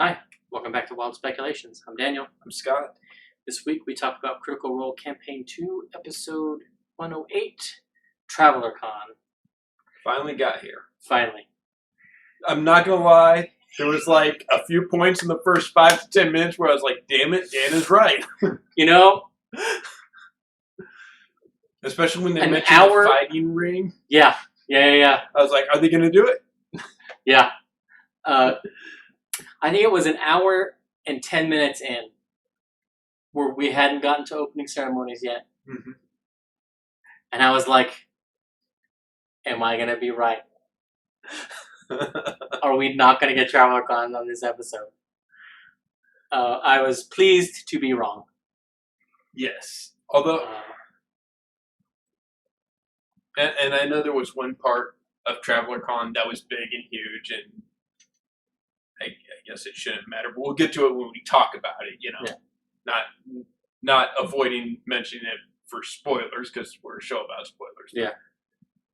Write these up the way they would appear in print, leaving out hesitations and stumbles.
Hi, welcome back to Wild Speculations. I'm Daniel. I'm Scott. This week we talk about Critical Role Campaign 2, Episode 108, Traveler Con. Finally got here. Finally. I'm not gonna lie, there was like a few points in the first 5 to 10 minutes where I was like, damn it, Dan is right. You know? Especially when they An mentioned hour- the fighting ring. Yeah. I was like, are they gonna do it? Yeah. I think it was an hour and 10 minutes in where we hadn't gotten to opening ceremonies yet. Mm-hmm. And I was like, am I going to be right? Are we not going to get Traveler Con on this episode? I was pleased to be wrong. Yes. Although, and I know there was one part of Traveler Con that was big and huge, and I guess it shouldn't matter, but we'll get to it when we talk about it, you know. Yeah. Not avoiding mentioning it for spoilers, because we're a show about spoilers. Yeah.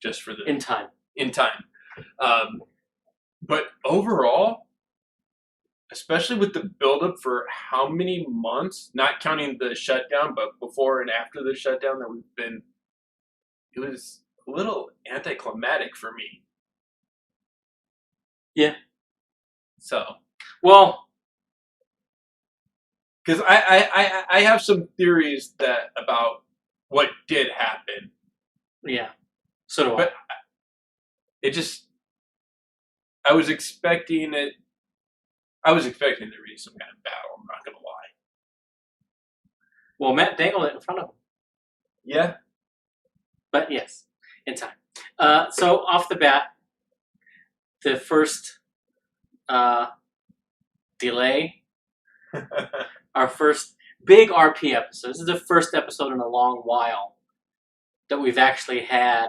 Just for the... In time. But overall, especially with the buildup for how many months, not counting the shutdown, but before and after the shutdown that we've been, it was a little anticlimactic for me. Yeah. So, well, because I have some theories about what did happen. Yeah. So do I. But it just, I was expecting there to be some kind of battle. I'm not gonna lie. Well, Matt dangled it in front of him. Yeah. But yes, in time. So off the bat, the first delay, our first big RP episode. This is the first episode in a long while that we've actually had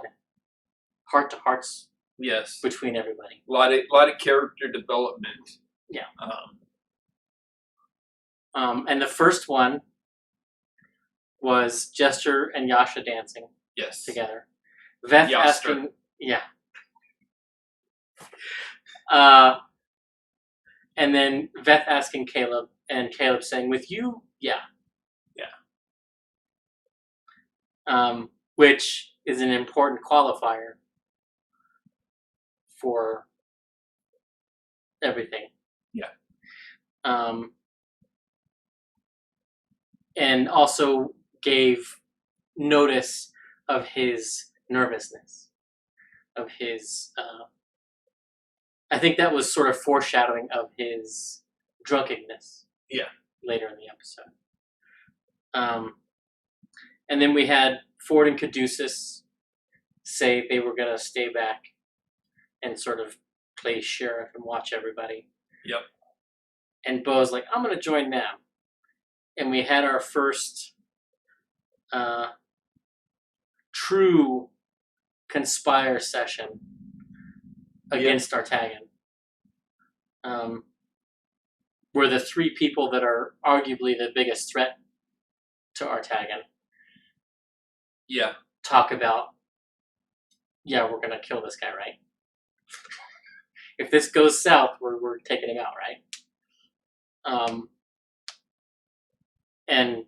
heart-to-hearts. Yes. Between everybody. A lot of character development. Yeah. And the first one was Jester and Yasha dancing. Yes. Together. Veth Yaster. asking, yeah. And then Veth asking Caleb, and Caleb saying, "With you, yeah." Yeah. Which is an important qualifier for everything. Yeah. And also gave notice of his nervousness, of his, I think that was sort of foreshadowing of his drunkenness. Yeah. Later in the episode. And then we had Ford and Caduceus say they were going to stay back and sort of play sheriff and watch everybody. Yep. And Bo's like, I'm going to join them. And we had our first true conspire session against Artagan. Where the three people that are arguably the biggest threat to Artagan talk about, yeah, we're going to kill this guy, right? If this goes south, we're taking him out, right? And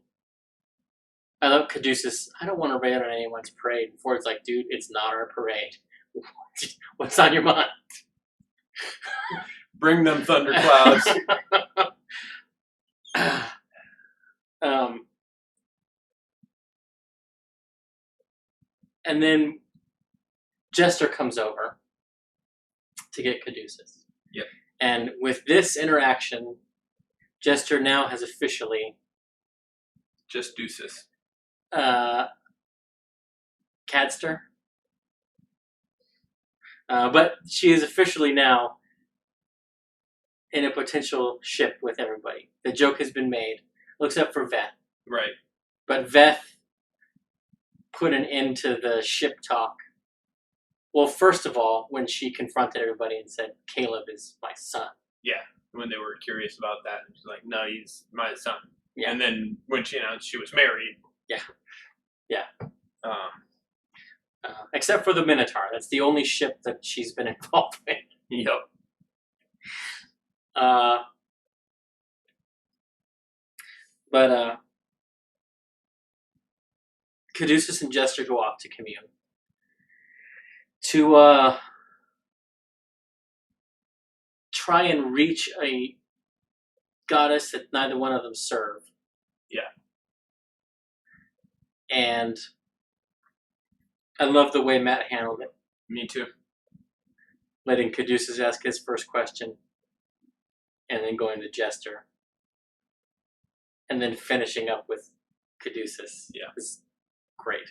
I love Caduceus. I don't want to raid on anyone's parade. Ford's like, dude, it's not our parade. What's on your mind? Bring them thunderclouds. And then Jester comes over to get Caduceus. Yep. And with this interaction, Jester now has officially just Deuces. Cadster. But she is officially now in a potential ship with everybody. The joke has been made, except for Veth. Right. But Veth put an end to the ship talk. Well, first of all, when she confronted everybody and said, Caleb is my son. Yeah, when they were curious about that. She's like, no, he's my son. Yeah. And then when she announced she was married. Yeah. Yeah. Except for the Minotaur. That's the only ship that she's been involved in. Yep. But Caduceus and Jester go off to commune to try and reach a goddess that neither one of them serve. Yeah. And I love the way Matt handled it. Me too. Letting Caduceus ask his first question, and then going to Jester, and then finishing up with Caduceus. Yeah. Is great.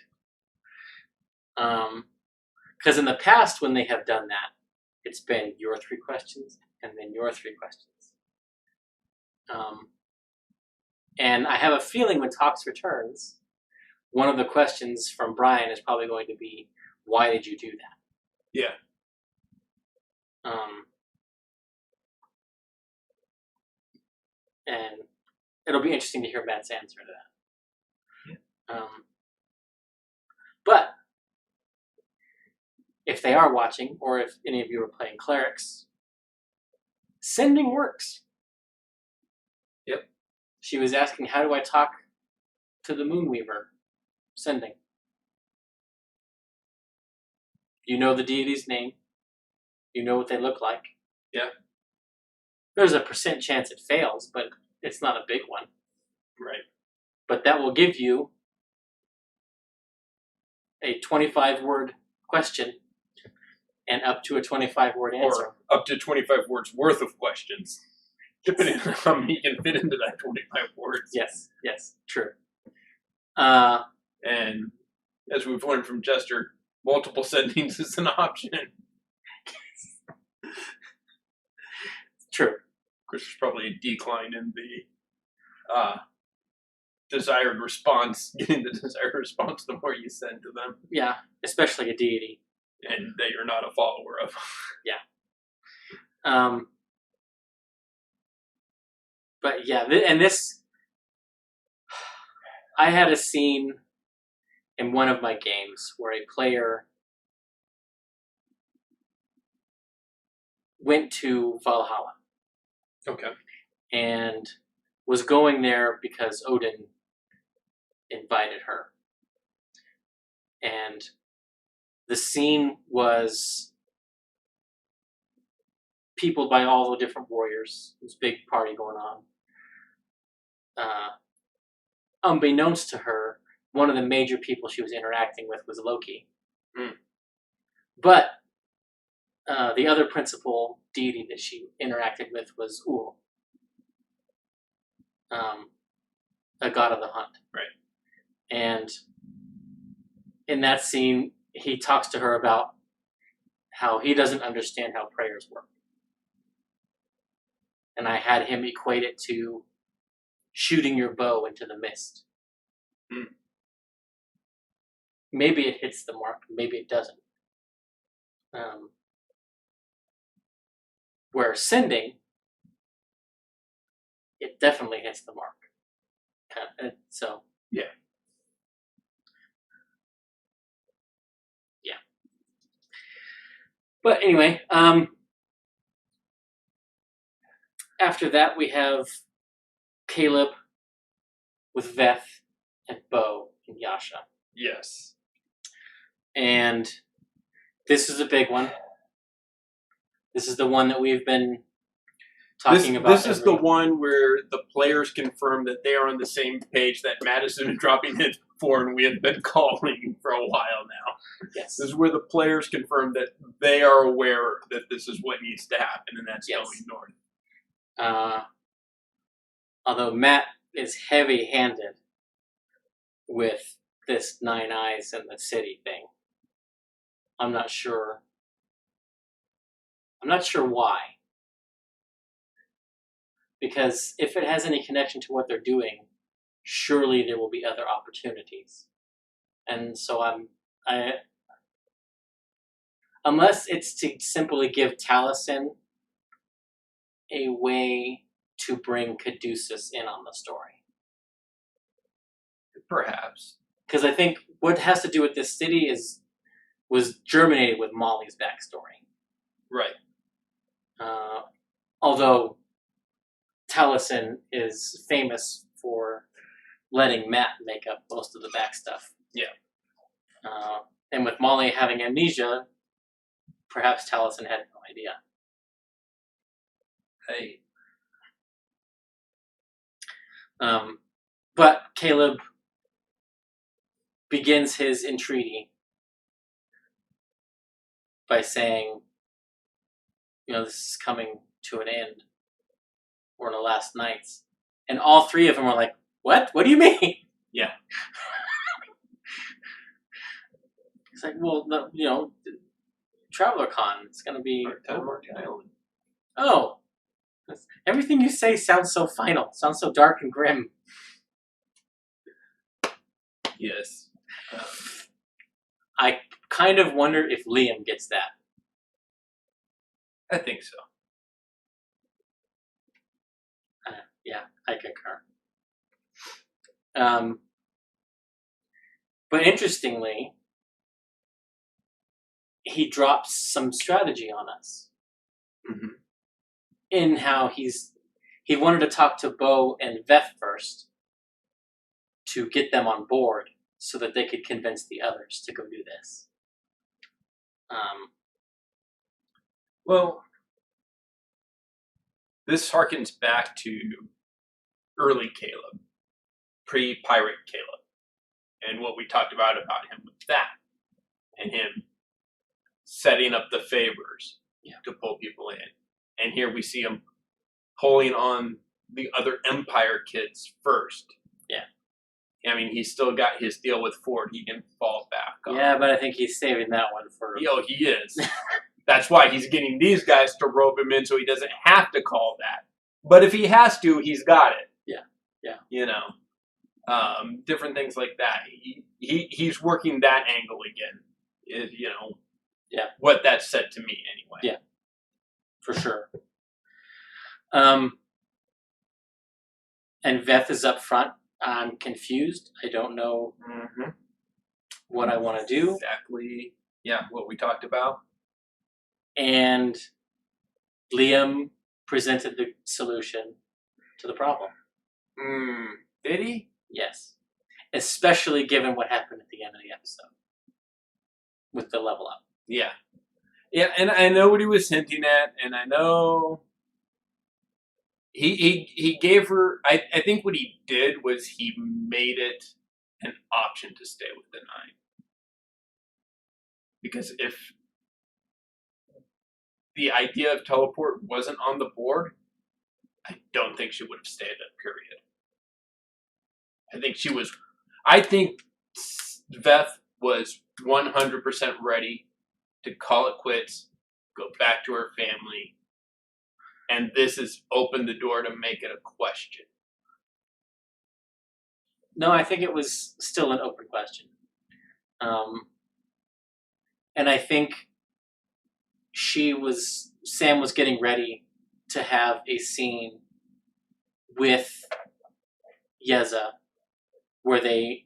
Because in the past, when they have done that, it's been your 3 questions and then your 3 questions. And I have a feeling when Talks returns, one of the questions from Brian is probably going to be, why did you do that? Yeah. And it'll be interesting to hear Matt's answer to that. Yeah. But if they are watching, or if any of you are playing clerics, sending works. Yep. She was asking, how do I talk to the Moonweaver? Sending. You know the deity's name. You know what they look like. Yeah. There's a % chance it fails, but it's not a big one. Right. But that will give you a 25-word question and up to a 25-word answer. Or up to 25 words worth of questions, depending on how many you can fit into that 25 words. Yes, true. And as we've learned from Jester, multiple sendings is an option. True. Of course, there's probably a decline in the desired response, getting the desired response the more you send to them. Yeah, especially a deity. And that you're not a follower of. Yeah. But yeah, and this, I had a scene in one of my games where a player went to Valhalla. Okay. And was going there because Odin invited her. And the scene was peopled by all the different warriors. This big party going on. Unbeknownst to her, one of the major people she was interacting with was Loki. Mm. But the other principal deity that she interacted with was Ul, a god of the hunt. Right. And in that scene, he talks to her about how he doesn't understand how prayers work. And I had him equate it to shooting your bow into the mist. Mm. Maybe it hits the mark, maybe it doesn't. Where sending, it definitely hits the mark. So yeah. But anyway, after that we have Caleb with Veth and Bo and Yasha. Yes. And this is a big one. This is the one that we've been talking about. This is the one where the players confirm that they are on the same page that Madison been dropping hints before, and we have been calling for a while now. Yes. This is where the players confirm that they are aware that this is what needs to happen, and that's going north. Although Matt is heavy-handed with this 9 Eyes and the city thing. I'm not sure why. Because if it has any connection to what they're doing, surely there will be other opportunities. And so unless it's to simply give Taliesin a way to bring Caduceus in on the story. Perhaps. Because I think what has to do with this city was germinated with Molly's backstory. Right. Although Taliesin is famous for letting Matt make up most of the back stuff. Yeah. And with Molly having amnesia, perhaps Taliesin had no idea. Hey. But Caleb begins his entreaty by saying, this is coming to an end. We're in the last nights. And all three of them are like, what? What do you mean? Yeah. It's like, well, Traveler Con, it's going to be... Martin Island. Oh. Everything you say sounds so final. Sounds so dark and grim. Yes. I kind of wonder if Liam gets that. I think so. Yeah, I concur. But interestingly, he drops some strategy on us. Mm-hmm. In how he wanted to talk to Bo and Veth first to get them on board so that they could convince the others to go do this. Well, this harkens back to early Caleb, pre-pirate Caleb, and what we talked about him with that, and him setting up the favors to pull people in. And here we see him pulling on the other Empire kids first. Yeah. I mean, he's still got his deal with Ford he can fall back on. Yeah, but I think he's saving that one for... He is. That's why he's getting these guys to rope him in so he doesn't have to call that. But if he has to, he's got it. Yeah. Different things like that. He's working that angle again. Yeah. What that said to me anyway. Yeah. For sure. And Veth is up front. I'm confused. I don't know what I want to do. Exactly. Yeah, what we talked about. And Liam presented the solution to the problem. Did he? Yes. Especially given what happened at the end of the episode. With the level up. Yeah. Yeah, and I know what he was hinting at, and I know he gave her... I think what he did was he made it an option to stay with the 9. Because if the idea of teleport wasn't on the board, I don't think she would have stayed at period. I think Veth was 100% ready to call it quits, go back to her family, and this has opened the door to make it a question. No, I think it was still an open question. And I think Sam was getting ready to have a scene with Yeza where they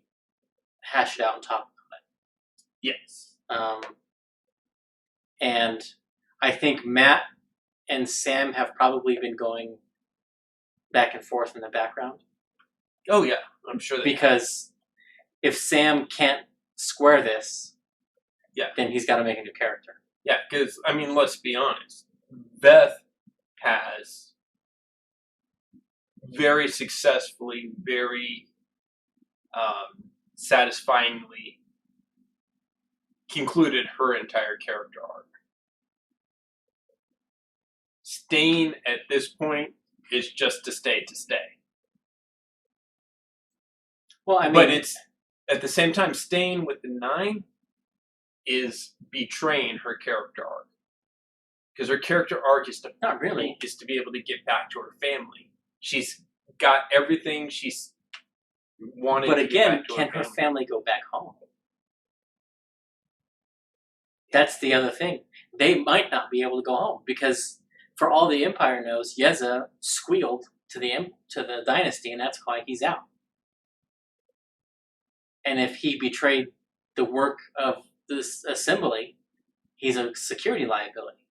hash it out and talk about it. Yes. And I think Matt and Sam have probably been going back and forth in the background. Oh, yeah. I'm sure they Because if Sam can't square this, then he's got to make a new character. Yeah, because, I mean, let's be honest. Veth has very successfully, very satisfyingly concluded her entire character arc. Staying at this point is just to stay. Well, I mean... But it's, at the same time, staying with the 9 is betraying her character arc. Because her character arc is to... Not really. Is to be able to get back to her family. She's got everything she's wanted But to again, get back to can her family go back home? That's the other thing. They might not be able to go home because, for all the Empire knows, Yeza squealed to the dynasty, and that's why he's out. And if he betrayed the work of this assembly, he's a security liability.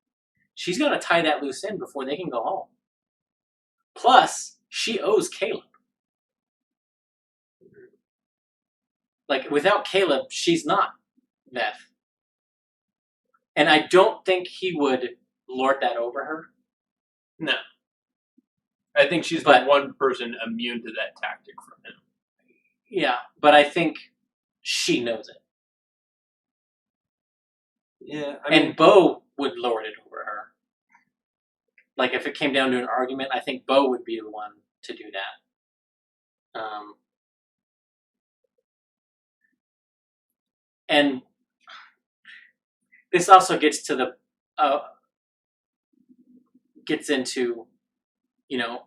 She's going to tie that loose end before they can go home. Plus, she owes Caleb. Like, without Caleb, she's not Veth. And I don't think he would lord that over her. No. I think she's the one person immune to that tactic from him. Yeah, but I think she knows it. Yeah, and Bo would lord it over her. Like, if it came down to an argument, I think Bo would be the one to do that. And this also gets to the gets into, you know,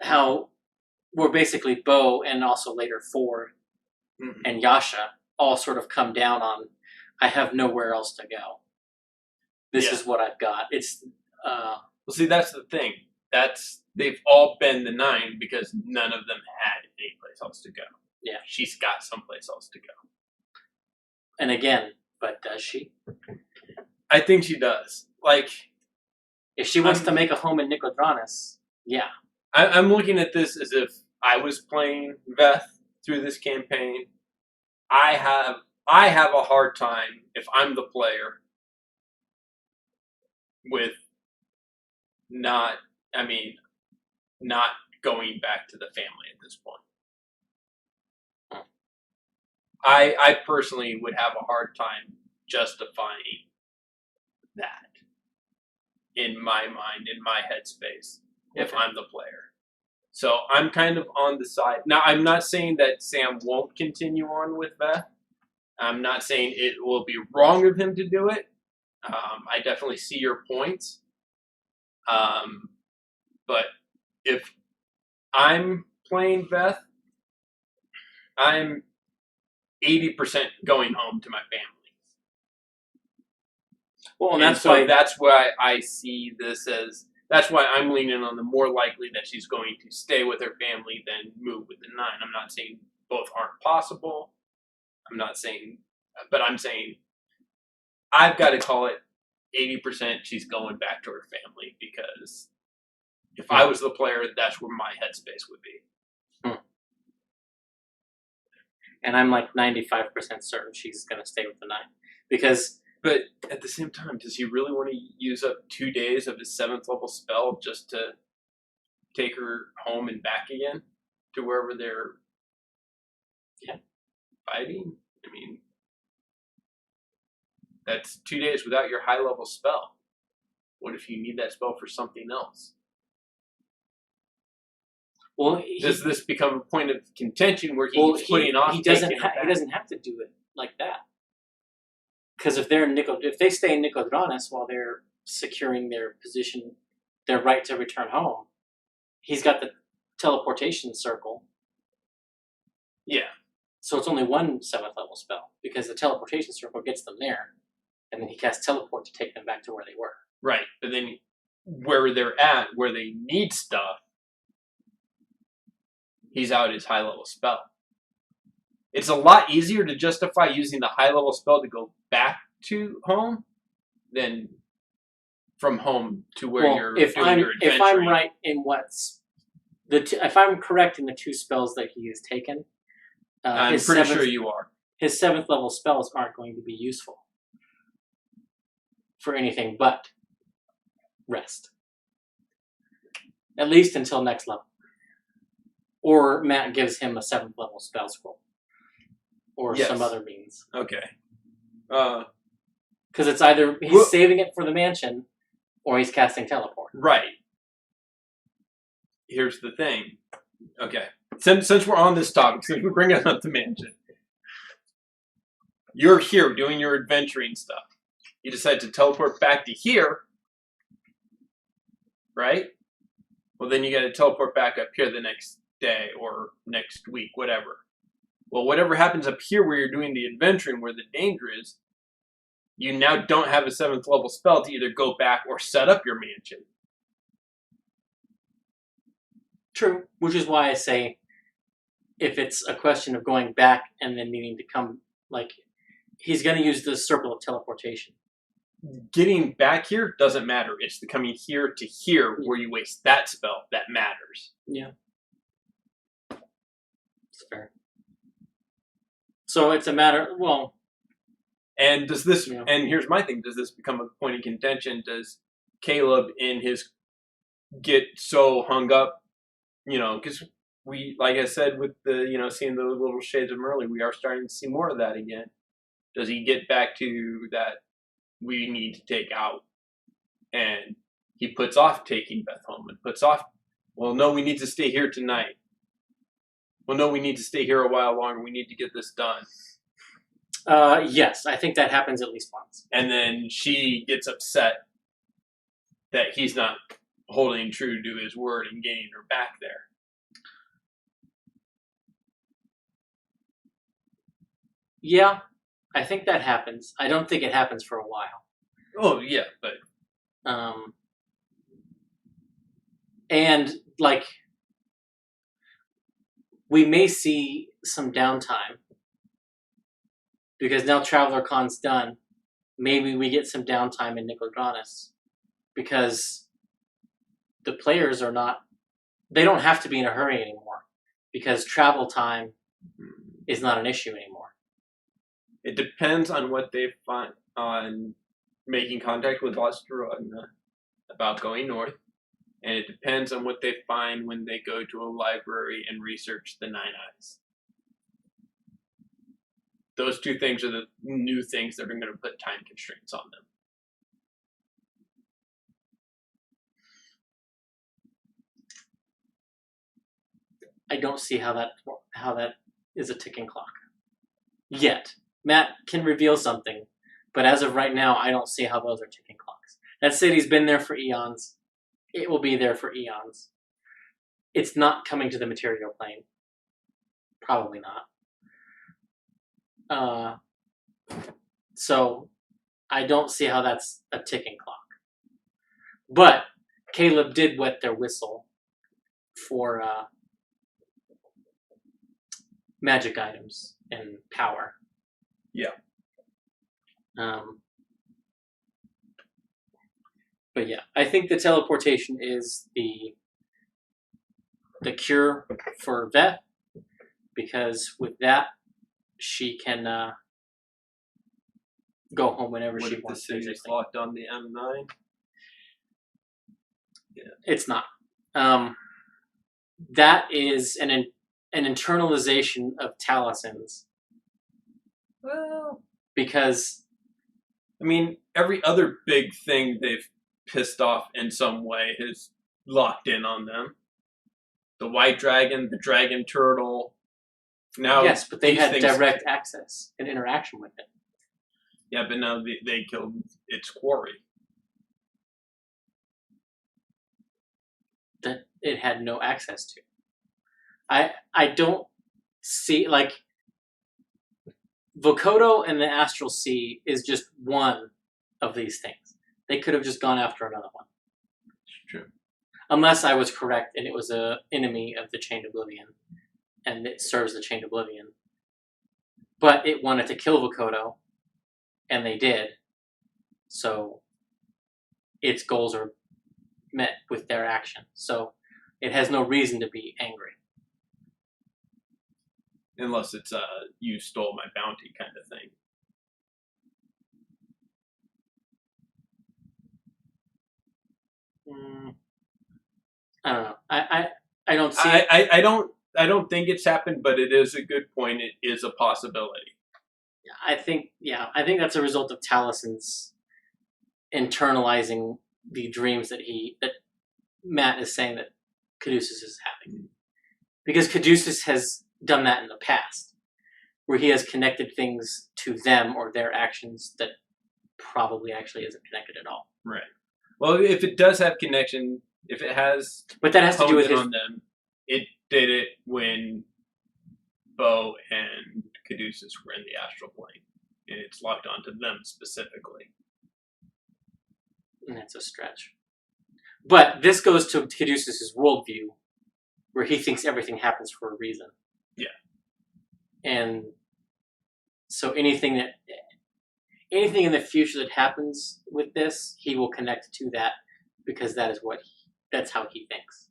how we're basically Bo and also later Ford and Yasha all sort of come down on, I have nowhere else to go. This is what I've got. It's well, see, that's the thing. They've all been the 9 because none of them had any place else to go. Yeah, she's got someplace else to go. And again, but does she? I think she does. Like, if she wants to make a home in Nicodranus, yeah. I'm looking at this as if I was playing Veth through this campaign. I have a hard time, if I'm the player, with not going back to the family at this point. I personally would have a hard time justifying that in my mind, in my headspace, if I'm the player. So I'm kind of on the side. Now, I'm not saying that Sam won't continue on with Beth. I'm not saying it will be wrong of him to do it. I definitely see your points. But if I'm playing Beth, I'm 80% going home to my family. Well, and that's why I see this as, that's why I'm leaning on the more likely that she's going to stay with her family than move with the 9. I'm not saying both aren't possible. I'm not saying, but I'm saying I've got to call it 80% she's going back to her family, because if I was the player, that's where my headspace would be. And I'm like 95% certain she's going to stay with the 9. Because... But at the same time, does he really want to use up 2 days of his 7th level spell just to take her home and back again to wherever they're fighting? I mean, that's 2 days without your high level spell. What if you need that spell for something else? Well, does this become a point of contention where he's putting off? He doesn't have to do it like that. Because if they stay in Nicodranus while they're securing their position, their right to return home, he's got the teleportation circle. Yeah. So it's only one 7th level spell, because the teleportation circle gets them there, and then he casts teleport to take them back to where they were. Right, but then where they're at, where they need stuff, he's out his high level spell. It's a lot easier to justify using the high level spell to go back to home than from home to where you're doing your adventuring. If I'm right in if I'm correct in the 2 spells that he has taken, I'm pretty sure you are. His 7th level spells aren't going to be useful for anything but rest. At least until next level. Or Matt gives him a 7th level spell scroll. Or some other means. Okay. Because it's either he's saving it for the mansion, or he's casting teleport. Right. Here's the thing. Okay. Since we're on this topic, since we're bringing up the mansion, you're here doing your adventuring stuff. You decide to teleport back to here, right? Well, then you got to teleport back up here the next day or next week, whatever. Well, whatever happens up here where you're doing the adventuring, where the danger is, you now don't have a 7th level spell to either go back or set up your mansion. True. Which is why I say, if it's a question of going back and then needing to come, like, he's going to use the circle of teleportation. Getting back here doesn't matter. It's the coming here to here where you waste that spell that matters. Yeah. It's fair. So it's a matter. Well, And does this? Yeah. And here's my thing: does this become a point of contention? Does Caleb in his get so hung up? Because we, like I said, with the seeing the little shades of Merle, we are starting to see more of that again. Does he get back to that? We need to take out, and he puts off taking Beth home and puts off. Well, no, we need to stay here tonight. Well, no, we need to stay here a while longer. We need to get this done. Yes, I think that happens at least once. And then she gets upset that he's not holding true to his word and getting her back there. Yeah, I think that happens. I don't think it happens for a while. Oh, yeah, but... And, like, we may see some downtime. Because now Traveler Con's done. Maybe we get some downtime in Nicodranas. Because the players are not... They don't have to be in a hurry anymore. Because travel time is not an issue anymore. It depends on what they find on making contact with Osterogna about going north. And it depends on what they find when they go to a library and research the Nine Eyes. Those two things are the new things that are going to put time constraints on them. I don't see how that is a ticking clock. Yet. Matt can reveal something, but as of right now, I don't see how those are ticking clocks. That city's been there for eons. It will be there for eons. It's not coming to the material plane. Probably not. So I don't see how that's a ticking clock. But Caleb did wet their whistle for magic items and power. Yeah. But yeah, I think the teleportation is the cure for Vet, because with that she can go home whenever she wants. What if the city's locked on the M9? Yeah. It's not. That is an internalization of Talison's. Well, because I mean, every other big thing they've pissed off in some way has locked in on them. The white dragon, the dragon turtle. Now, yes, but they had direct access and interaction with it. Yeah, but now they killed its quarry. That it had no access to. I don't see, like, Vokodo and the Astral Sea is just one of these things. They could have just gone after another one. It's true. Unless I was correct and it was an enemy of the Chained Oblivion. And it serves the Chained Oblivion. But it wanted to kill Vokodo. And they did. So its goals are met with their action. So it has no reason to be angry. Unless it's you stole my bounty kind of thing. I don't know. I don't see. I don't think it's happened, but it is a good point. It is a possibility. I think that's a result of Talison's internalizing the dreams that Matt is saying that Caduceus is having, because Caduceus has done that in the past, where he has connected things to them or their actions that probably actually isn't connected at all. Right. Well, if it does have connection, if it has, but that has to do with on them. It did it when Bo and Caduceus were in the astral plane, and it's locked onto them specifically. And that's a stretch. But this goes to Caduceus' worldview, where he thinks everything happens for a reason. Yeah. And so anything in the future that happens with this, he will connect to that, because that's how he thinks.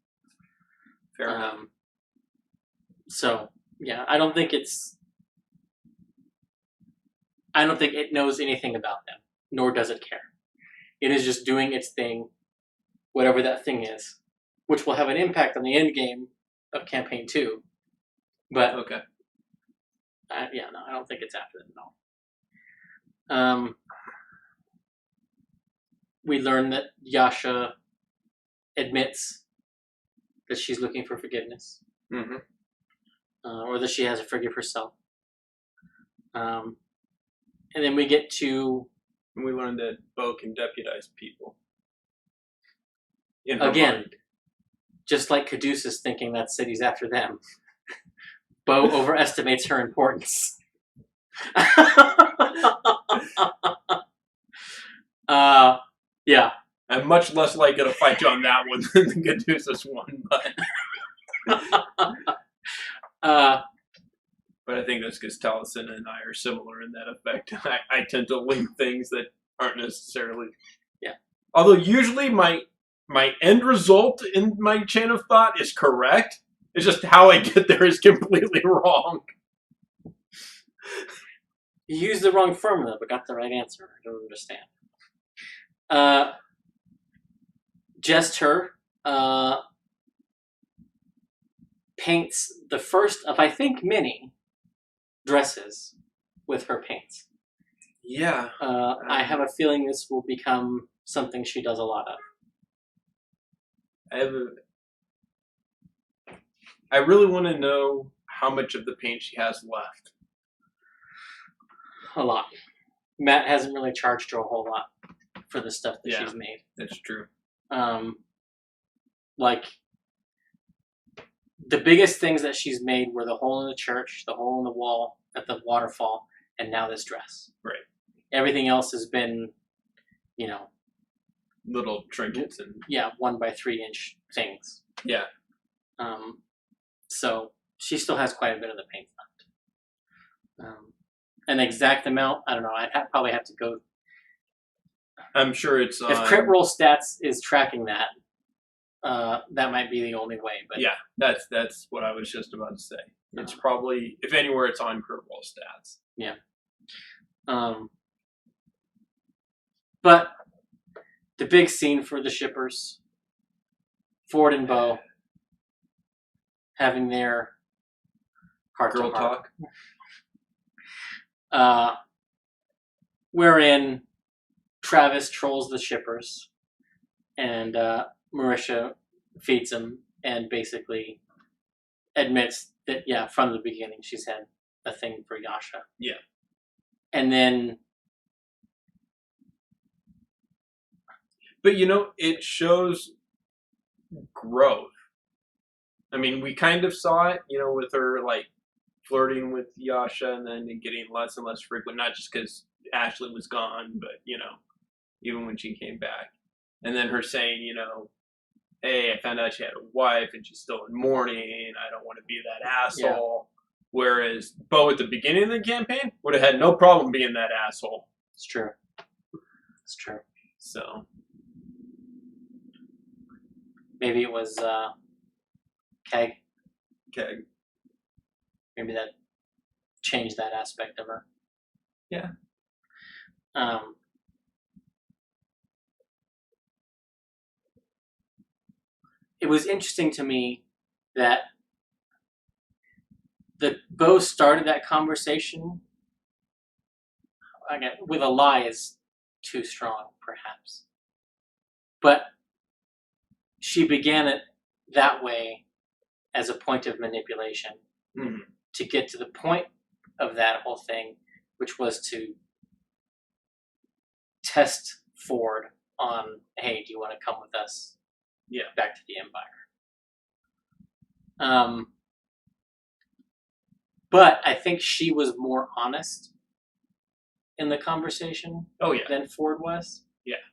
Fair enough. So yeah, I don't think it's I don't think it knows anything about them, nor does it care. It is just doing its thing, whatever that thing is, which will have an impact on the end game of campaign 2. But Okay. I don't think it's after them at all. We learn that Yasha admits that she's looking for forgiveness, Mm-hmm. or that she has to forgive herself. And then we get to We learned that Bo can deputize people. again, just like Caduceus thinking that city's after them. Bo overestimates her importance. Yeah. I'm much less likely to fight you on that one than the Caduceus one, but I think that's because Taliesin and I are similar in that effect. I tend to link things that aren't necessarily. Yeah. Although usually my end result in my chain of thought is correct. It's just how I get there is completely wrong. You used the wrong formula, but got the right answer. I don't understand. Jester paints the first of, I think, many dresses with her paints. Yeah. I have a feeling this will become something she does a lot of. I really want to know how much of the paint she has left. A lot. Matt hasn't really charged her a whole lot for the stuff that she's made. That's true. Like, the biggest things that she's made were the hole in the church, the hole in the wall at the waterfall, and now this dress. Right. Everything else has been, little trinkets and 1 by 3 inch things. Yeah. So she still has quite a bit of the paint left. An exact amount, I don't know. I'd probably have to go. I'm sure it's if Crit Roll Stats is tracking that. That might be the only way. But yeah, that's what I was just about to say. It's probably, if anywhere, it's on Crit Roll Stats. Yeah. But the big scene for the shippers, Ford and Bo, having their girl talk, wherein Travis trolls the shippers, and Marisha feeds him and basically admits that from the beginning she's had a thing for Yasha. Yeah. And then, but it shows growth. I mean, we kind of saw it, with her like flirting with Yasha and then getting less and less frequent, not just because Ashley was gone, but even when she came back. And then her saying, hey, I found out she had a wife and she's still in mourning. I don't want to be that asshole. Yeah. Whereas Bo at the beginning of the campaign would have had no problem being that asshole. It's true. It's true. So maybe it was Keg. Maybe that changed that aspect of her. Yeah. It was interesting to me that Bo started that conversation. Again, with a lie is too strong, perhaps. But she began it that way as a point of manipulation to get to the point of that whole thing, which was to test Ford on, hey, do you want to come with us? Yeah, back to the Empire. But I think she was more honest in the conversation than Ford was. Yeah.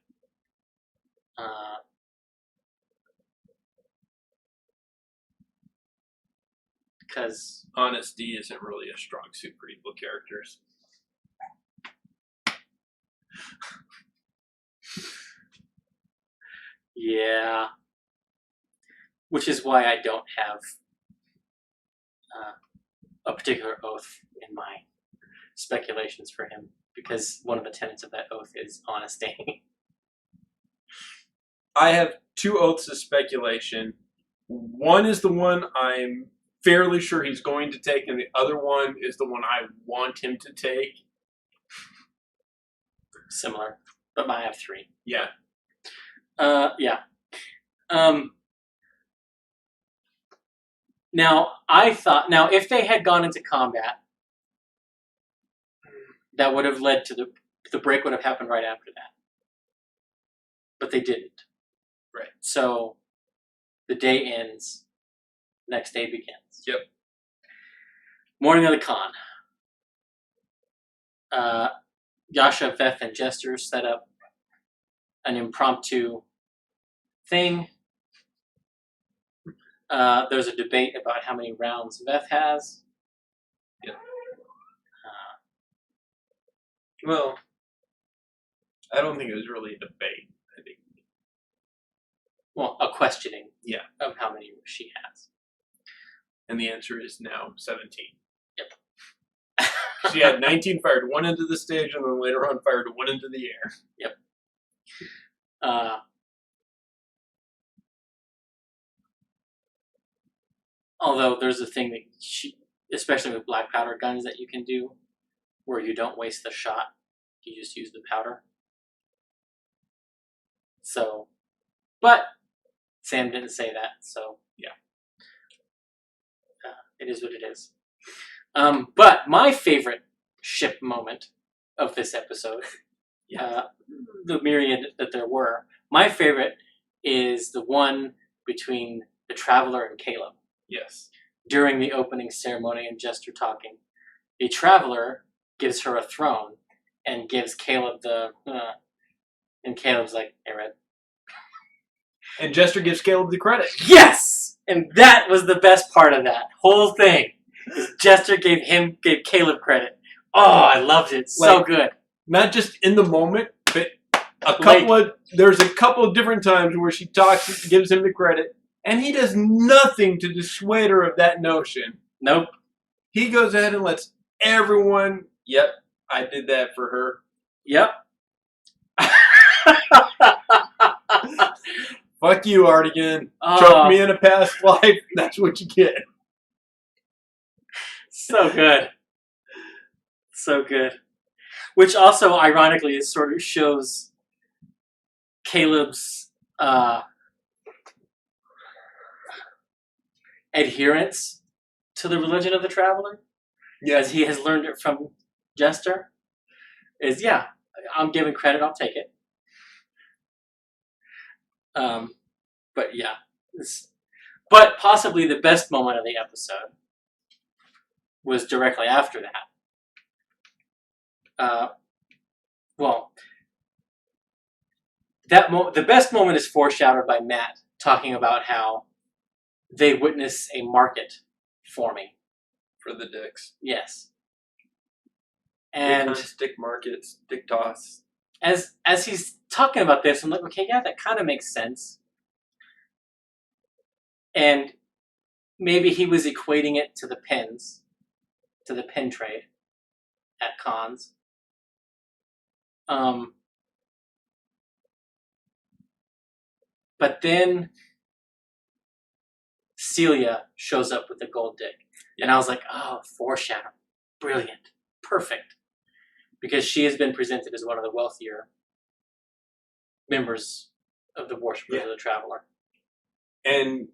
Because honesty isn't really a strong suit for evil characters. Yeah. Which is why I don't have a particular oath in my speculations for him. because one of the tenets of that oath is honesty. I have two oaths of speculation. One is the one I'm fairly sure he's going to take, and the other one is the one I want him to take. Similar, but I have 3. Yeah. Yeah. Now, I thought, if they had gone into combat, that would have led to the break would have happened right after that. But they didn't. Right. So, the day ends, next day begins. Yep. Morning of the con. Yasha, Veth, and Jester set up an impromptu thing. There's a debate about how many rounds Veth has. Yep. Well, I don't think it was really a debate. I think. Well, a questioning. Yeah. Of how many she has. And the answer is now 17. Yep. She had 19 fired one into the stage, and then later on fired one into the air. Yep. Although there's a thing that especially with black powder guns, that you can do, where you don't waste the shot, you just use the powder. So, but Sam didn't say that, so yeah, it is what it is. But my favorite ship moment of this episode, the myriad that there were, my favorite is the one between the Traveler and Caleb. Yes. During the opening ceremony and Jester talking, the Traveler gives her a throne and gives Caleb and Caleb's like, hey, Red. And Jester gives Caleb the credit. Yes! And that was the best part of that whole thing. Jester gave Caleb credit. Oh, I loved it. So good. Not just in the moment, but there's a couple of different times where she talks, gives him the credit, and he does nothing to dissuade her of that notion. Nope. He goes ahead and lets everyone, yep, I did that for her. Yep. Fuck you, Artigan. Choke me in a past life. That's what you get. So good. So good. Which also, ironically, it sort of shows Caleb's adherence to the religion of the Traveler. Yeah. As he has learned it from Jester. Is, yeah, I'm giving credit, I'll take it. But yeah. But possibly the best moment of the episode was directly after that. The best moment is foreshadowed by Matt talking about how they witness a market forming for the dicks. Yes. And stick markets, dick toss. As he's talking about this, I'm like, okay, yeah, that kind of makes sense. And maybe he was equating it to the pins, to the pin trade at cons. But then Celia shows up with the gold dick. And I was like, oh, foreshadowing. Brilliant. Perfect. Because she has been presented as one of the wealthier members of the Worshippers of the Traveler. And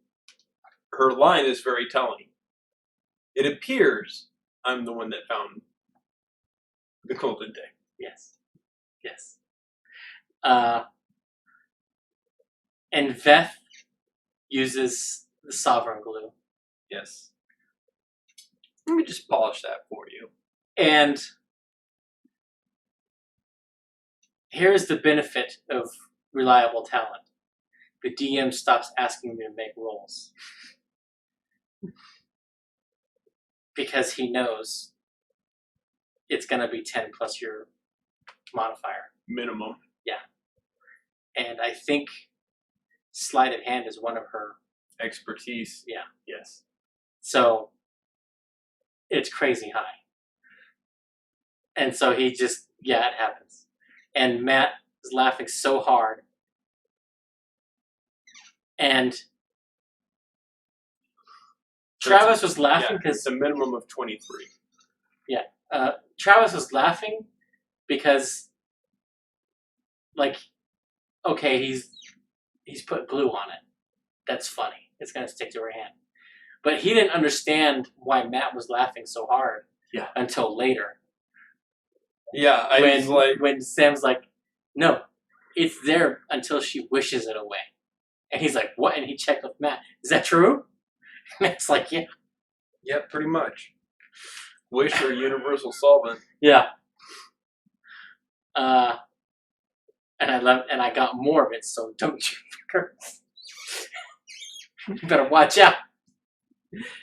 her line is very telling. It appears I'm the one that found the golden dick. Yes. Yes. And Veth uses the Sovereign Glue. Yes. Let me just polish that for you. And here's the benefit of reliable talent. The DM stops asking me to make rolls. Because he knows it's going to be 10 plus your modifier. Minimum. Yeah. And I think sleight of hand is one of her expertise. Yeah. Yes. So it's crazy high. And so he just Yeah, it happens. And Matt is laughing so hard. And Travis was laughing because it's a minimum of 23. Travis was laughing because, like, okay, he's put glue on it. That's funny. It's gonna stick to her hand. But he didn't understand why Matt was laughing so hard. Yeah. Until later. Yeah, when Sam's like, no, it's there until she wishes it away. And he's like, what? And he checked with Matt. Is that true? And Matt's like, yeah. Yeah, pretty much. Wish or universal solvent. Yeah. And I got more of it, so don't you curse. You better watch out.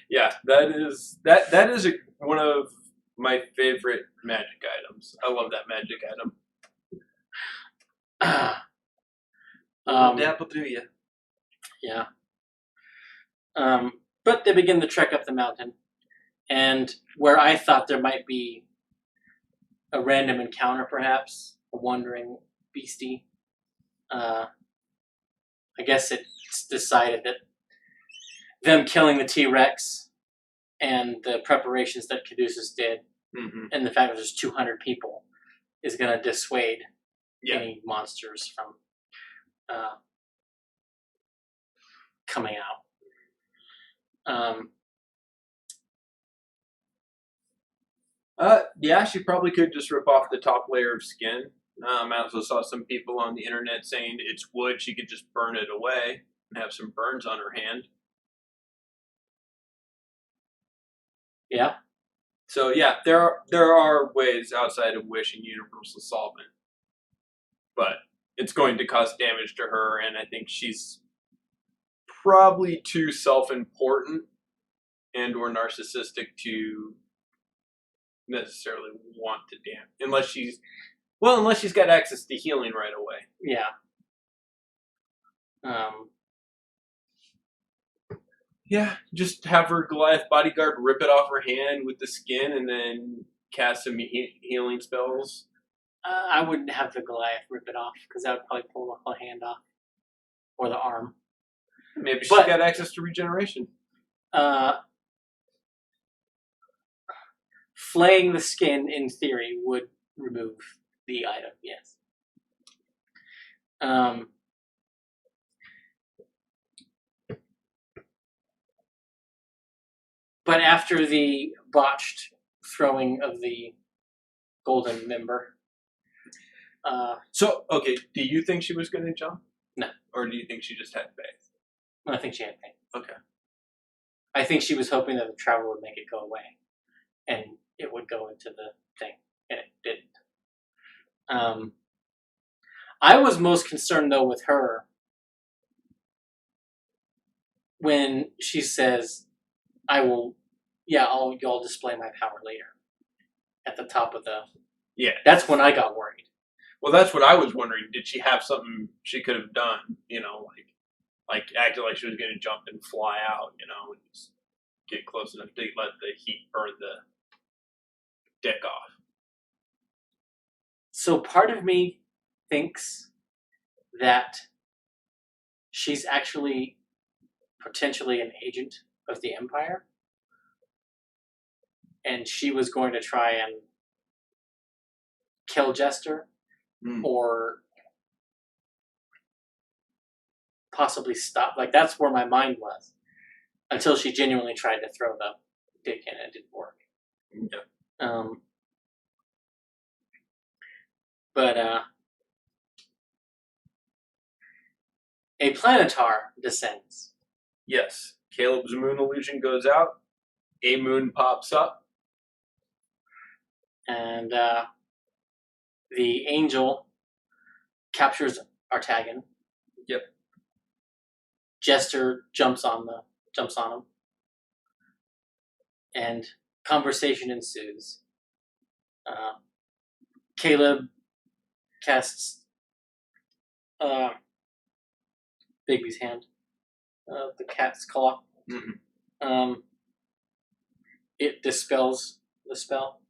Yeah, that is one of my favorite magic items. I love that magic item. Dapple do ya? Yeah. But they begin the trek up the mountain, and where I thought there might be a random encounter, perhaps a wandering beastie, I guess it's decided that them killing the T-Rex and the preparations that Caduceus did, and the fact that there's 200 people, is going to dissuade any monsters from coming out. Yeah, she probably could just rip off the top layer of skin. I also saw some people on the internet saying it's wood, she could just burn it away and have some burns on her hand. Yeah. So yeah, there are ways outside of wish and universal solvent, but it's going to cause damage to her, and I think she's probably too self-important and or narcissistic to necessarily want to damage, unless she's got access to healing right away. Yeah. Yeah, just have her Goliath bodyguard rip it off her hand with the skin, and then cast some healing spells. I wouldn't have the Goliath rip it off because that would probably pull the whole hand off or the arm. Maybe she's got access to regeneration. Flaying the skin, in theory, would remove the item. Yes. But after the botched throwing of the golden member. So, okay, do you think she was going to jump? No. Or do you think she just had faith? I think she had faith. Okay. I think she was hoping that the travel would make it go away. And it would go into the thing. And it didn't. I was most concerned, though, with her when she says, I'll display my power later. At the top of the... Yeah. That's when I got worried. Well, that's what I was wondering. Did she have something she could have done, like acted like she was going to jump and fly out, and just get close enough to let the heat burn the deck off? So part of me thinks that she's actually potentially an agent of the Empire, and she was going to try and kill Jester, or possibly stop. Like, that's where my mind was, until she genuinely tried to throw the dick and it didn't work. Yeah. But a planetar descends. Yes. Caleb's moon illusion goes out. A moon pops up. And the angel captures Artagan. Yep. Jester jumps on him. And conversation ensues. Caleb casts Bigby's hand, the cat's claw. It dispels the spell.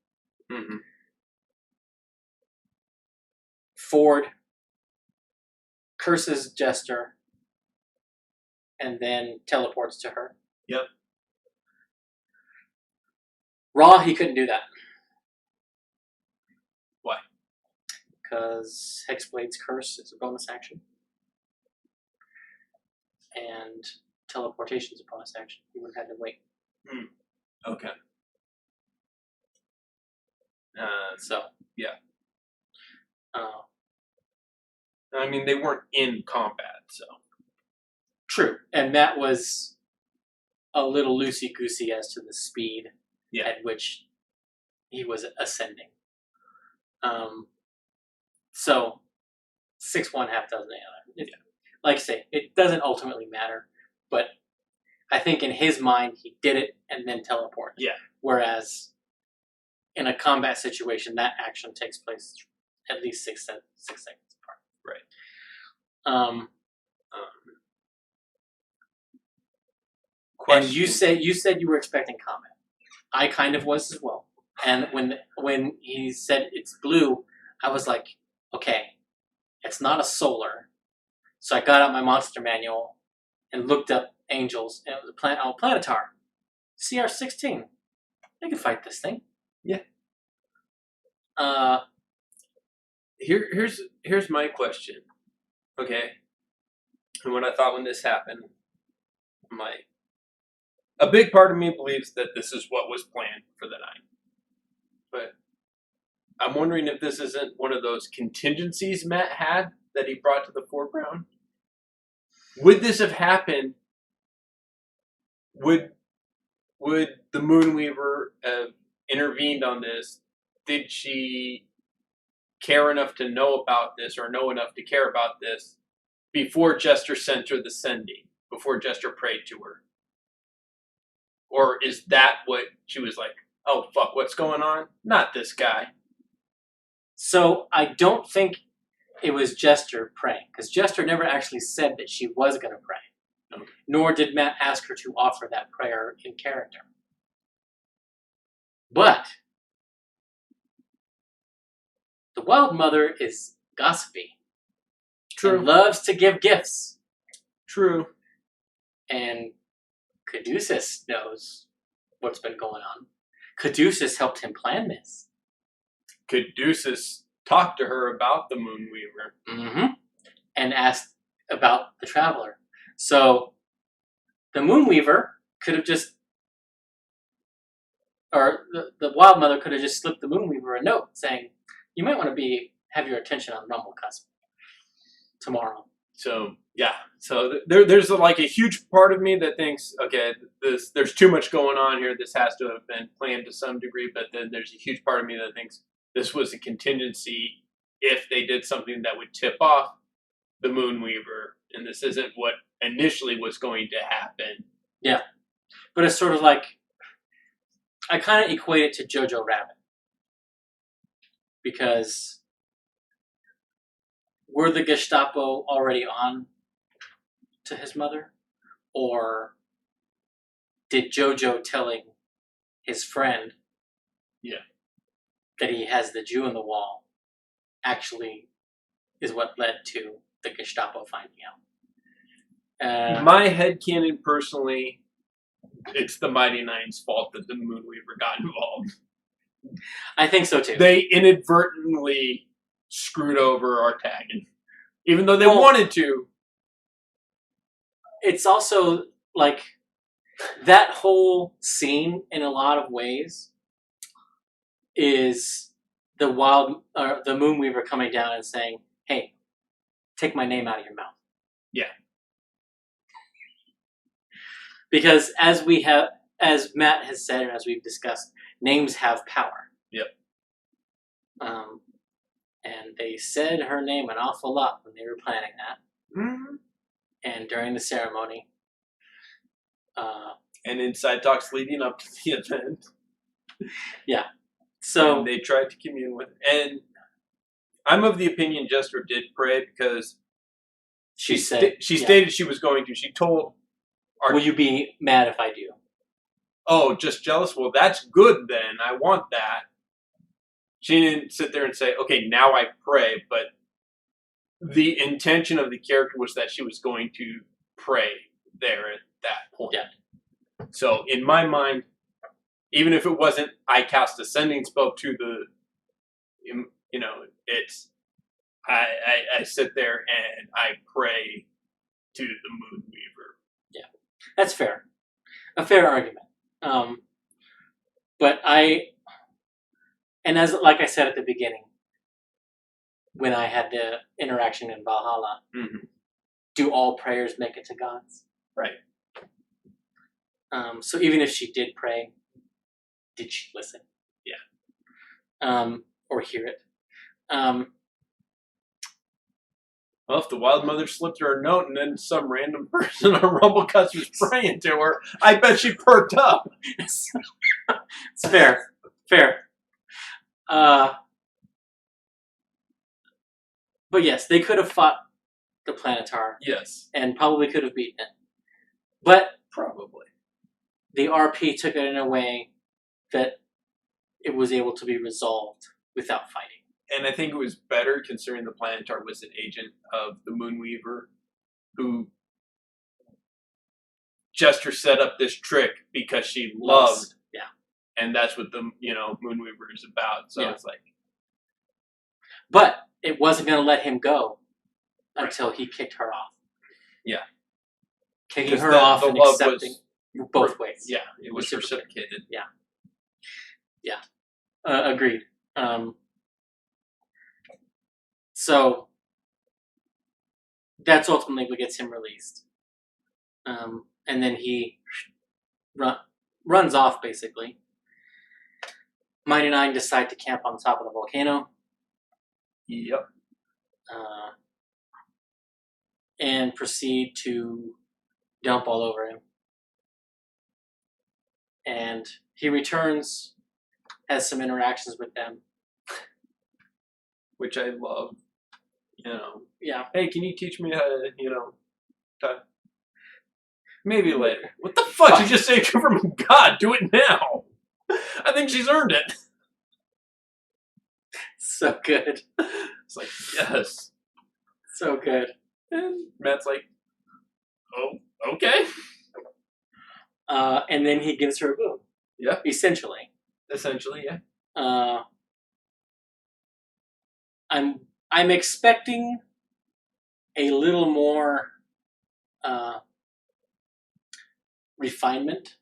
Ford curses Jester and then teleports to her. Yep. Raw, he couldn't do that. Why? Because Hexblade's curse is a bonus action. And teleportation is a bonus action. He would have had to wait. Okay. So. Yeah. Uh, I mean, they weren't in combat, so. True. And Matt was a little loosey-goosey as to the speed at which he was ascending. So, 6'1", half dozen AI. Like I say, it doesn't ultimately matter, but I think in his mind, he did it and then teleported. Yeah. Whereas in a combat situation, that action takes place at least 6 seconds apart. Right. And you said you were expecting combat. I kind of was as well. And when he said it's blue, I was like, okay, it's not a solar. So I got out my monster manual and looked up angels, and it was a planetar, CR-16. They can fight this thing. Yeah. Here's my question. Okay. And what I thought when this happened, a big part of me believes that this is what was planned for the night. But I'm wondering if this isn't one of those contingencies Matt had that he brought to the foreground. Would this have happened? Would the Moonweaver have intervened on this? Did she care enough to know about this, or know enough to care about this, before Jester sent her the sending, before Jester prayed to her? Or is that what she was like, oh, fuck, what's going on? Not this guy. So I don't think it was Jester praying, because Jester never actually said that she was going to pray. Okay. Nor did Matt ask her to offer that prayer in character. But the Wild Mother is gossipy. True. And loves to give gifts. True. And Caduceus knows what's been going on. Caduceus helped him plan this. Caduceus talked to her about the Moonweaver. Mm-hmm. And asked about the Traveler. So the Moonweaver could have just, or the Wild Mother could have just slipped the Moonweaver a note saying, you might want to have your attention on Rumble Cusp tomorrow. So, yeah. So there's like a huge part of me that thinks, okay, there's too much going on here. This has to have been planned to some degree. But then there's a huge part of me that thinks this was a contingency if they did something that would tip off the Moonweaver. And this isn't what initially was going to happen. Yeah. But it's sort of like, I kind of equate it to Jojo Rabbit. Because were the Gestapo already on to his mother? Or did Jojo telling his friend that he has the Jew in the wall actually is what led to the Gestapo finding out? My headcanon personally, it's the Mighty Nine's fault that the Moonweaver got involved. I think so too. They inadvertently screwed over Artagan. Even though they wanted to. It's also like that whole scene in a lot of ways is the Moonweaver coming down and saying, hey, take my name out of your mouth. Yeah. Because as Matt has said and as we've discussed, names have power. Yep. And they said her name an awful lot when they were planning that. Mm-hmm. And during the ceremony. And inside talks leading up to the event. Yeah. So and they tried to commune with. And I'm of the opinion Jester did pray because she stated she was going to. She told will you be mad if I do? Oh, just jealous? Well, that's good then. I want that. She didn't sit there and say, okay, now I pray, but the intention of the character was that she was going to pray there at that point. Yeah. So in my mind, even if it wasn't, I cast ascending spell to the, you know, it's, I sit there and I pray to the Moonweaver. Yeah, that's fair. A fair argument. But like I said at the beginning, when I had the interaction in Valhalla, do all prayers make it to gods? Right. So even if she did pray, did she listen? Yeah. Or hear it? Well, if the Wild Mother slipped her a note and then some random person on Rumblecuts was praying to her, I bet she perked up. It's fair. Fair. But yes, they could have fought the Planetar. Yes. And probably could have beaten it. But probably the RP took it in a way that it was able to be resolved without fighting. And I think it was better considering the Planetar was an agent of the Moonweaver who Jester set up this trick because she loved. Yeah. And that's what the, Moonweaver is about. So it's like. But it wasn't going to let him go until he kicked her off. Yeah. Kicking her off and accepting both ways. Yeah, it was reciprocated. Yeah. Yeah. Agreed. So that's ultimately what gets him released. And then he runs off, basically. Mighty Nine decide to camp on top of the volcano. Yep. And proceed to dump all over him. And he returns, has some interactions with them. Which I love. Yeah. Hey, can you teach me how to, maybe later. What the fuck? You just saved her from God. Do it now. I think she's earned it. So good. It's like, yes. So good. And Matt's like, oh, okay. And then he gives her a boon. Yeah. Essentially, yeah. I'm expecting a little more refinement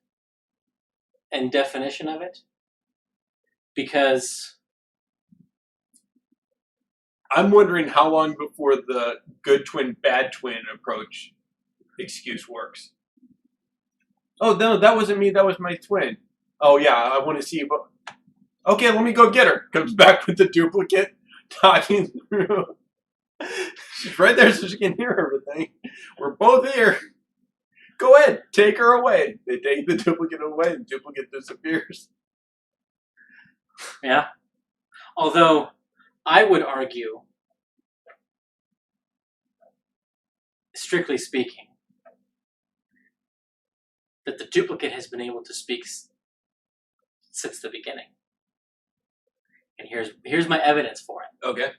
and definition of it, because I'm wondering how long before the good twin, bad twin approach excuse works. Oh, no, that wasn't me. That was my twin. Oh, yeah, I want to see you. Okay, let me go get her. Comes back with the duplicate, talking through. She's right there so she can hear everything. We're both here. Go ahead, take her away. They take the duplicate away, and the duplicate disappears. Yeah. Although, I would argue, strictly speaking, that the duplicate has been able to speak since the beginning. And here's my evidence for it. Okay.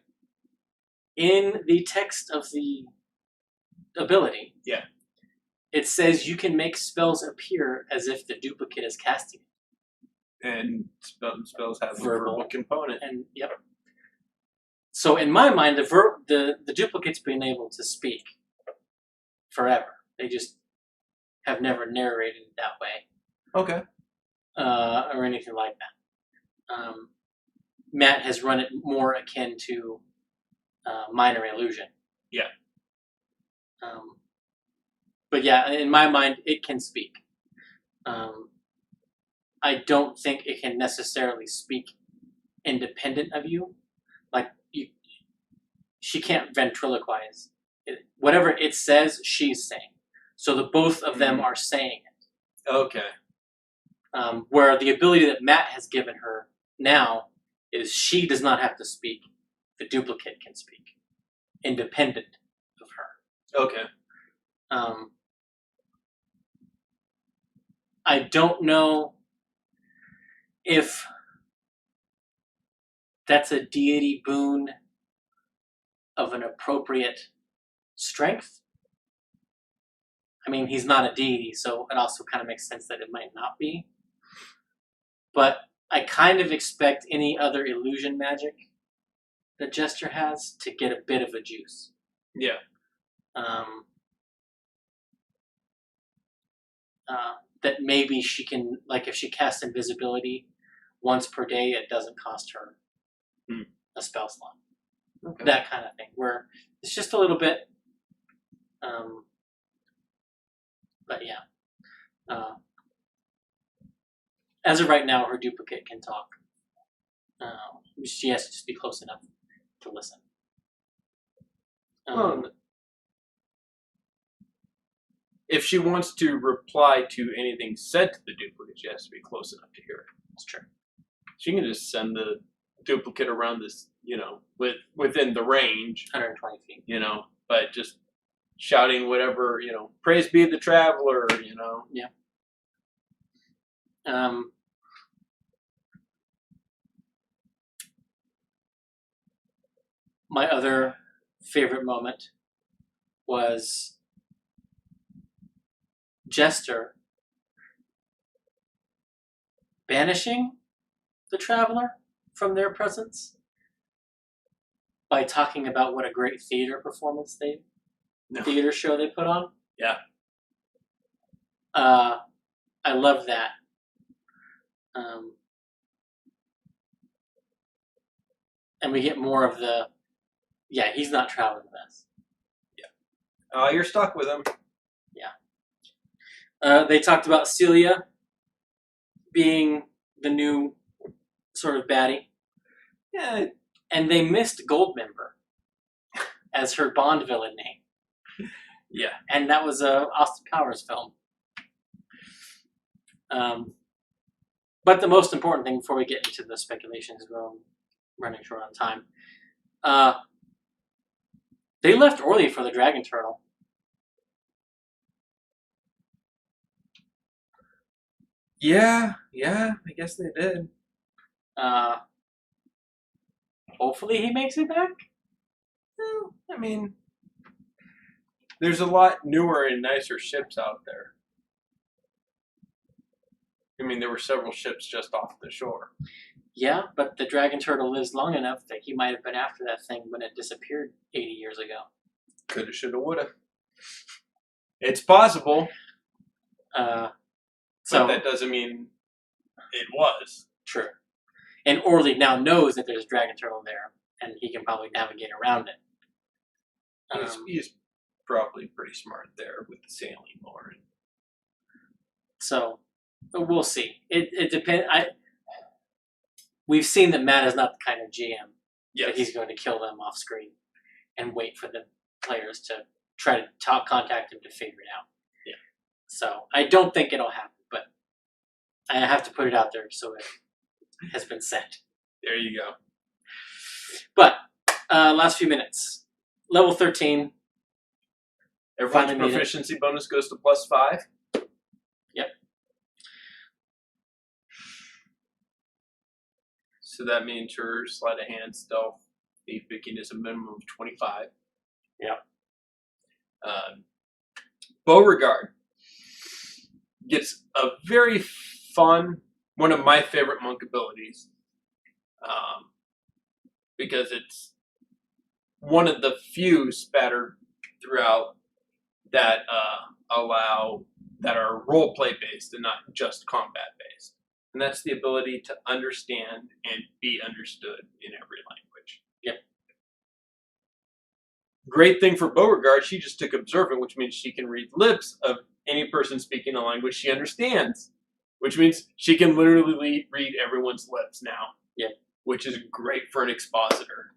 In the text of the ability, yeah, it says you can make spells appear as if the duplicate is casting it. And spells have a verbal component. And yep. So in my mind, the duplicate's been able to speak forever. They just have never narrated it that way. Okay. Or anything like that. Matt has run it more akin to minor illusion. Yeah. But yeah, in my mind, it can speak. I don't think it can necessarily speak independent of you. Like, she can't ventriloquize. Whatever it says, she's saying. So the both of them are saying it. Okay. Where the ability that Matt has given her now is she does not have to speak. The duplicate can speak, independent of her. Okay. I don't know if that's a deity boon of an appropriate strength. I mean, he's not a deity, so it also kind of makes sense that it might not be. But I kind of expect any other illusion magic that Jester has to get a bit of a juice. Yeah. That maybe she can, like, if she casts invisibility once per day, it doesn't cost her a spell slot. Okay. That kind of thing, where it's just a little bit. But yeah. As of right now, her duplicate can talk. She has to just be close enough to listen. If she wants to reply to anything said to the duplicate, she has to be close enough to hear it. That's true. She can just send the duplicate around this, within the range, 120 feet. but just shouting whatever, praise be the traveler, Yeah. My other favorite moment was Jester banishing the traveler from their presence by talking about what a great theater performance theater show they put on. Yeah. I love that. And we get more of the, he's not traveling with us. Yeah. You're stuck with him. Yeah. They talked about Celia being the new sort of baddie. Yeah. And they missed Goldmember as her Bond villain name. Yeah. And that was a Austin Powers film. But the most important thing before we get into the speculations, we're running short on time. They left early for the Dragon Turtle. Yeah, I guess they did. Hopefully he makes it back. Well, I mean, there's a lot newer and nicer ships out there. I mean, there were several ships just off the shore. Yeah, but the Dragon Turtle lives long enough that he might have been after that thing when it disappeared 80 years ago. Coulda, shoulda, woulda. It's possible. So but that doesn't mean it was. True. And Orly now knows that there's a Dragon Turtle there, and he can probably navigate around it. He's probably pretty smart there with the sailing more. So we'll see. It depends. We've seen that Matt is not the kind of GM that he's going to kill them off screen and wait for the players to try to contact him to figure it out. Yeah. So I don't think it'll happen, but I have to put it out there so it has been said. There you go. But last few minutes. Level 13. Everyone's proficiency bonus goes to +5. Yep. So that means her sleight of hand, stealth, thief picking is a minimum of 25. Yep. Beauregard gets a very fun, one of my favorite monk abilities, because it's one of the few spattered throughout that that are role play based and not just combat based. And that's the ability to understand and be understood in every language. Yep. Great thing for Beauregard, she just took observant, which means she can read lips of any person speaking a language she understands, which means she can literally read everyone's lips now. Yep. Which is great for an expositor.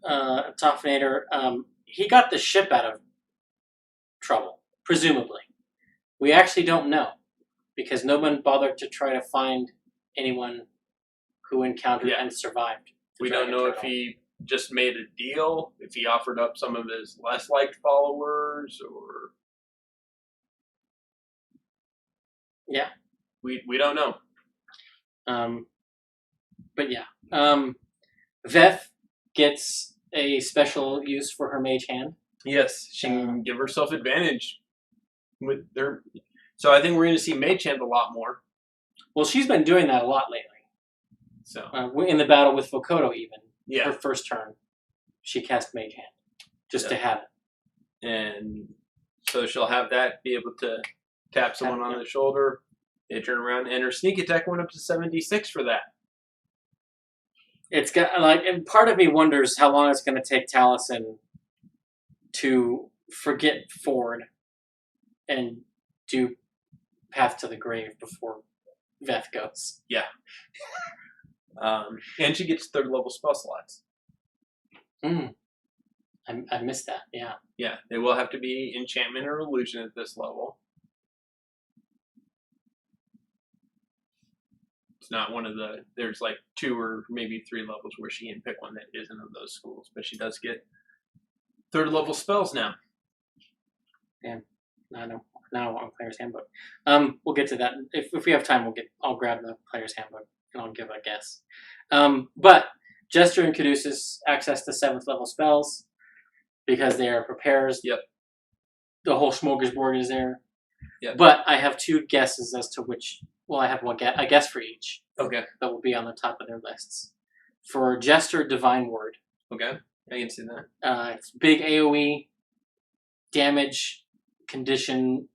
Toffinator, he got the ship out of trouble, presumably. We actually don't know, because no one bothered to try to find anyone who encountered and survived. We don't know if he just made a deal, if he offered up some of his less liked followers, or... Yeah. We don't know. But yeah. Veth gets a special use for her mage hand. Yes, she can give herself advantage with her. So I think we're going to see Mage Hand a lot more. Well, she's been doing that a lot lately. So in the battle with Vokodo, even her yeah, first turn, she cast Mage Hand just to have it. and so she'll have that, be able to tap someone on the shoulder. They turn around, and her sneak attack went up to 76 for that. It's got and part of me wonders how long it's going to take Taliesin to forget Ford and do Path to the Grave before Veth goes. Yeah. And she gets 3rd level spell slots. I missed that. Yeah. Yeah, they will have to be enchantment or illusion at this level. It's not one of the. There's like 2 or maybe 3 levels where she can pick one that isn't of those schools, but she does get 3rd level spells now. Damn. I know. Now on Player's Handbook. We'll get to that if we have time. I'll grab the Player's Handbook and I'll give a guess. But Jester and Caduceus access to 7th level spells because they are prepares. Yep. The whole smorgasbord is there. Yep. But I have 2 guesses as to which. Well, I have a guess for each. Okay. That will be on the top of their lists. For Jester, Divine Word. Okay, I can see that. It's big AOE, damage, condition.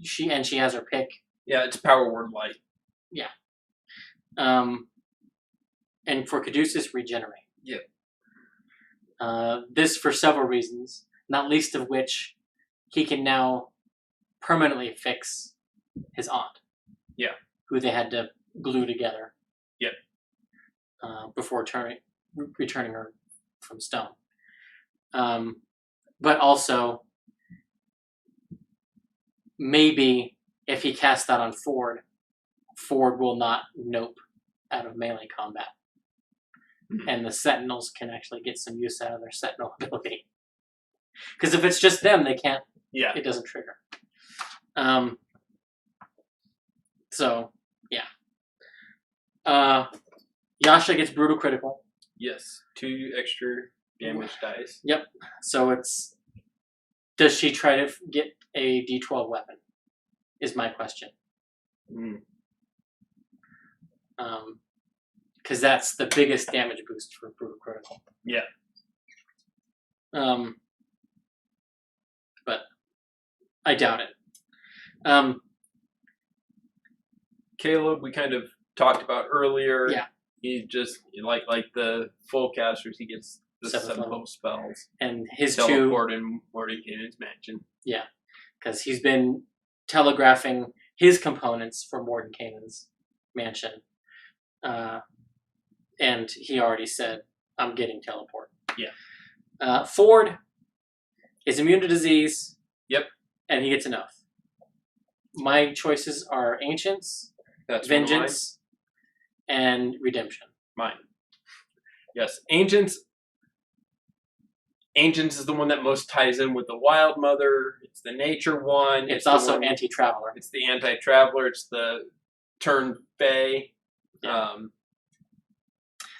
She has her pick. Yeah, it's Power Word Light. Yeah. And for Caduceus, Regenerate. Yep. This for several reasons, not least of which he can now permanently fix his aunt. Yeah. Who they had to glue together. Yep. Before returning her from stone. But also, maybe if he casts that on Ford will not nope out of melee combat. Mm-hmm. And the Sentinels can actually get some use out of their Sentinel ability. Because if it's just them, they can't. Yeah. It doesn't trigger. So, yeah. Yasha gets Brutal Critical. Yes. 2 extra damage dice. Yep. So it's... Does she try to get a D12 weapon? Is my question. Because that's the biggest damage boost for Brutal Critical. Yeah. But I doubt it. Caleb, we kind of talked about earlier. Yeah. He just, like the full casters, he gets the 7th level spells. And his Teleport in Mordenkainen's mansion. Yeah. Because he's been telegraphing his components for Mordenkainen's mansion. And he already said, I'm getting teleport. Yeah. Ford is immune to disease. Yep. And he gets enough. My choices are Ancients, That's Vengeance, and Redemption. Mine. Yes. Ancients is the one that most ties in with the Wild Mother. It's the nature one. It's also anti-traveler. It's the anti-traveler. It's the turn Fae. Yeah.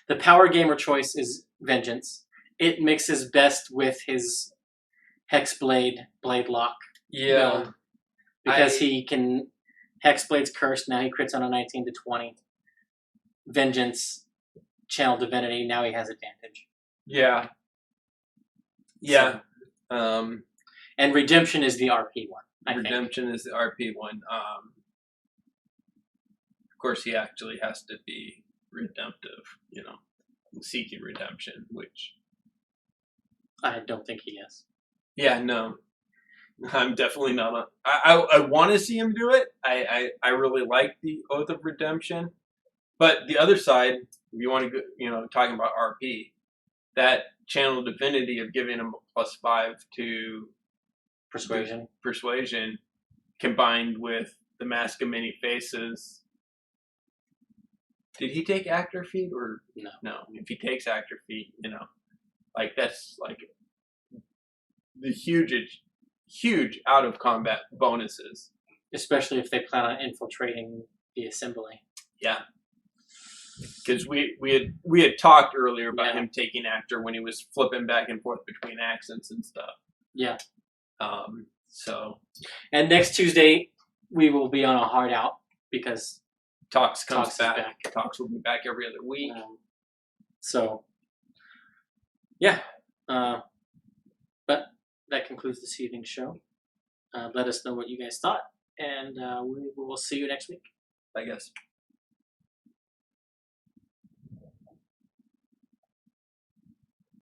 The power gamer choice is Vengeance. It mixes best with his Hexblade Blade Lock. Yeah. Build, because he can Hexblade's cursed, now he crits on a 19 to 20. Vengeance, Channel Divinity, now he has advantage. Yeah. Yeah. So, and Redemption is the RP one. Redemption is the RP one. Of course, he actually has to be redemptive, seeking redemption, which I don't think he is. Yeah, no. I'm definitely not. I want to see him do it. I really like the Oath of Redemption. But the other side, if you want to go, talking about RP, that Channel Divinity of giving him a +5 to Persuasion combined with the Mask of Many Faces. Did he take Actor Feat or no? No. If he takes Actor Feat, that's like the huge out of combat bonuses. Especially if they plan on infiltrating the assembly. Yeah. because we had talked earlier about Yeah. him taking actor when he was flipping back and forth between accents and stuff. Yeah. So And next Tuesday we will be on a hard out because Talks comes Talks is back. back. Talks will be back every other week. So yeah. But that concludes this evening's show. Let us know what you guys thought, and we will see you next week. I guess.